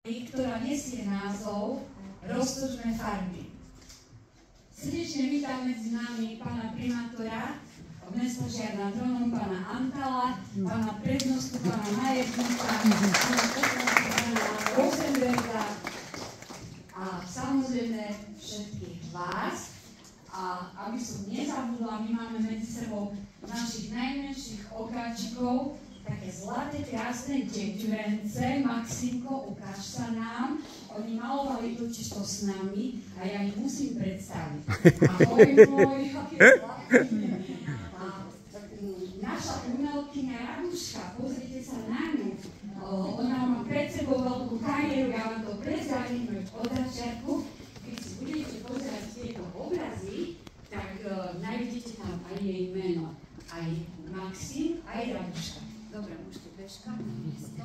ktorá nesie názov Roztočné farby. Srdečne vítam medzi nami pána primátora mesta Žiar nad Hronom, pána Antala, pána prednostu, pána Majetníka, pána Rosenberga a samozrejme všetkých vás. A aby som nezabudla, my máme medzi sebou našich najmenších okáčikov, také zlaté, krásne deťurence. Maximko, ukáž sa nám. Oni malovali totiž to s nami a ja ich musím predstaviť. Ahoj, môj, aké zlaté. Naša umelkyňa Raduška, pozrite sa na ňu. Ona má pred sebou veľkú kariéru, ja vám to predstavím od začiatku. Keď si budete pozerať tieto obrazy, tak nájdete tam aj jej meno. Aj Maxim, aj Raduška. Dobre, môžete bežkať na miesto.